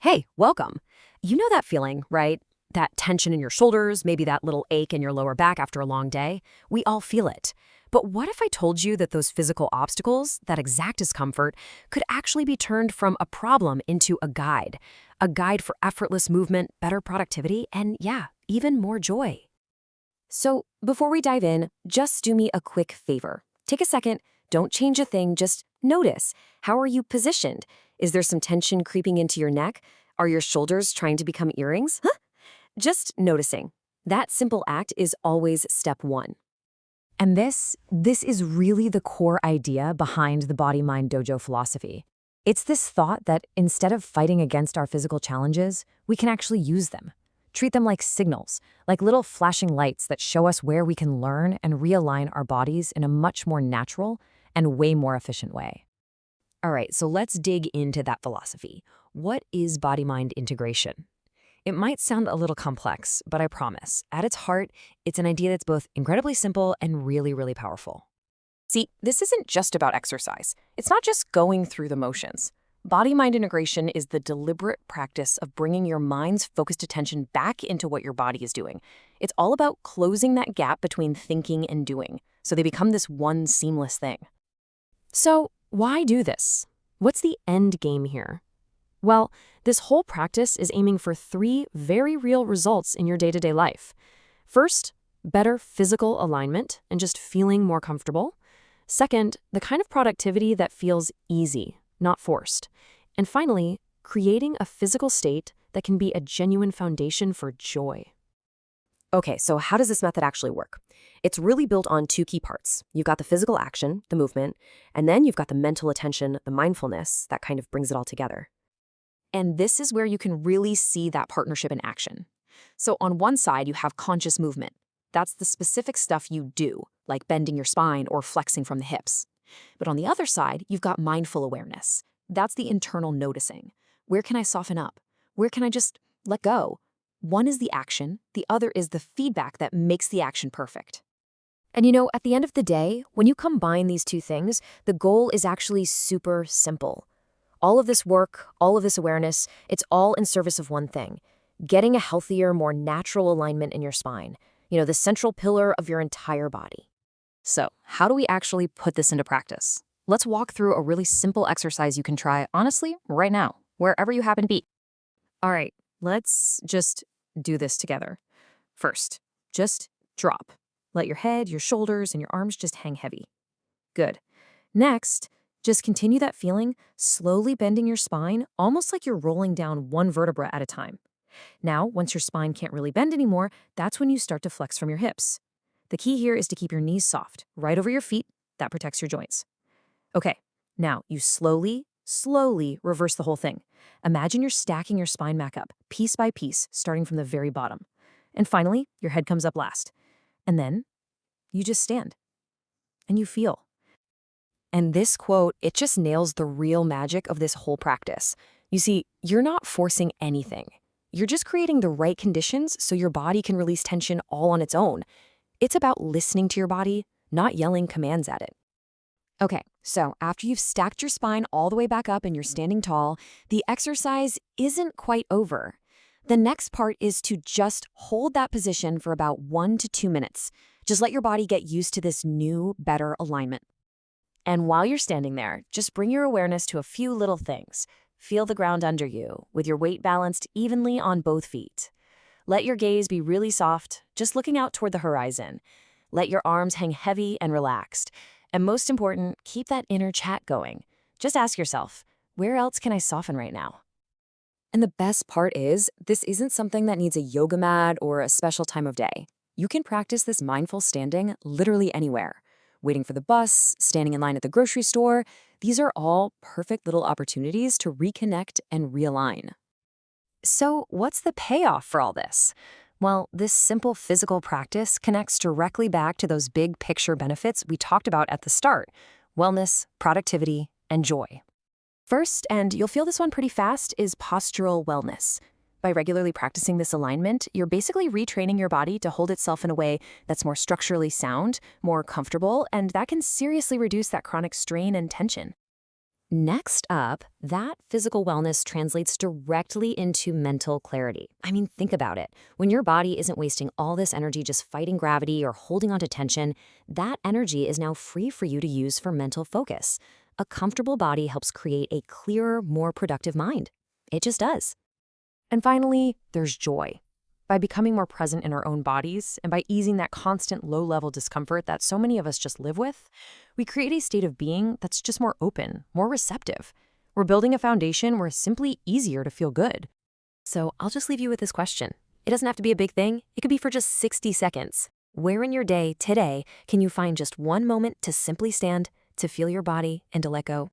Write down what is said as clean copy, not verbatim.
Hey, welcome. You know that feeling, right? That tension in your shoulders, maybe that little ache in your lower back after a long day? We all feel it. But what if I told you that those physical obstacles, that exact discomfort, could actually be turned from a problem into a guide? A guide for effortless movement, better productivity, and yeah, even more joy. So before we dive in, just do me a quick favor. Take a second, don't change a thing, just notice. How are you positioned? Is there some tension creeping into your neck? Are your shoulders trying to become earrings? Huh? Just noticing. That simple act is always step one. And this is really the core idea behind the BodyMind Dojo philosophy. It's this thought that instead of fighting against our physical challenges, we can actually use them. Treat them like signals, like little flashing lights that show us where we can learn and realign our bodies in a much more natural and way more efficient way. All right, so let's dig into that philosophy. What is body-mind integration? It might sound a little complex, but I promise, at its heart, it's an idea that's both incredibly simple and really, really powerful. See, this isn't just about exercise. It's not just going through the motions. Body-mind integration is the deliberate practice of bringing your mind's focused attention back into what your body is doing. It's all about closing that gap between thinking and doing, so they become this one seamless thing. So, why do this? What's the end game here? Well, this whole practice is aiming for 3 very real results in your day-to-day life. First, better physical alignment and just feeling more comfortable. Second, the kind of productivity that feels easy, not forced. And finally, creating a physical state that can be a genuine foundation for joy. Okay, so how does this method actually work? It's really built on 2 key parts. You've got the physical action, the movement, and then you've got the mental attention, the mindfulness, that kind of brings it all together. And this is where you can really see that partnership in action. So on one side, you have conscious movement. That's the specific stuff you do, like bending your spine or flexing from the hips. But on the other side, you've got mindful awareness. That's the internal noticing. Where can I soften up? Where can I just let go? One is the action, the other is the feedback that makes the action perfect. And at the end of the day, when you combine these 2 things, the goal is actually super simple. All of this work, all of this awareness, it's all in service of one thing: getting a healthier, more natural alignment in your spine, the central pillar of your entire body. So, how do we actually put this into practice? Let's walk through a really simple exercise you can try, honestly, right now, wherever you happen to be. All right, let's just do this together. First, just drop. Let your head, your shoulders, and your arms just hang heavy. Good. Next, just continue that feeling, slowly bending your spine, almost like you're rolling down one vertebra at a time. Now, once your spine can't really bend anymore, that's when you start to flex from your hips. The key here is to keep your knees soft, right over your feet. That protects your joints. Okay, now you slowly reverse the whole thing. Imagine you're stacking your spine back up, piece by piece, starting from the very bottom. And finally, your head comes up last. And then you just stand and you feel. And this quote, it just nails the real magic of this whole practice. You see, you're not forcing anything. You're just creating the right conditions so your body can release tension all on its own. It's about listening to your body, not yelling commands at it. Okay, so after you've stacked your spine all the way back up and you're standing tall, the exercise isn't quite over. The next part is to just hold that position for about 1 to 2 minutes. Just let your body get used to this new, better alignment. And while you're standing there, just bring your awareness to a few little things. Feel the ground under you, with your weight balanced evenly on both feet. Let your gaze be really soft, just looking out toward the horizon. Let your arms hang heavy and relaxed. And most important, keep that inner chat going. Just ask yourself, where else can I soften right now? And the best part is, this isn't something that needs a yoga mat or a special time of day. You can practice this mindful standing literally anywhere. Waiting for the bus, standing in line at the grocery store, these are all perfect little opportunities to reconnect and realign. So what's the payoff for all this? Well, this simple physical practice connects directly back to those big picture benefits we talked about at the start: wellness, productivity, and joy. First, and you'll feel this one pretty fast, is postural wellness. By regularly practicing this alignment, you're basically retraining your body to hold itself in a way that's more structurally sound, more comfortable, and that can seriously reduce that chronic strain and tension. Next up, that physical wellness translates directly into mental clarity. I mean, think about it. When your body isn't wasting all this energy just fighting gravity or holding on to tension, that energy is now free for you to use for mental focus. A comfortable body helps create a clearer, more productive mind. It just does. And finally, there's joy. By becoming more present in our own bodies and by easing that constant low-level discomfort that so many of us just live with, we create a state of being that's just more open, more receptive. We're building a foundation where it's simply easier to feel good. So I'll just leave you with this question. It doesn't have to be a big thing. It could be for just 60 seconds. Where in your day today can you find just one moment to simply stand, to feel your body, and to let go?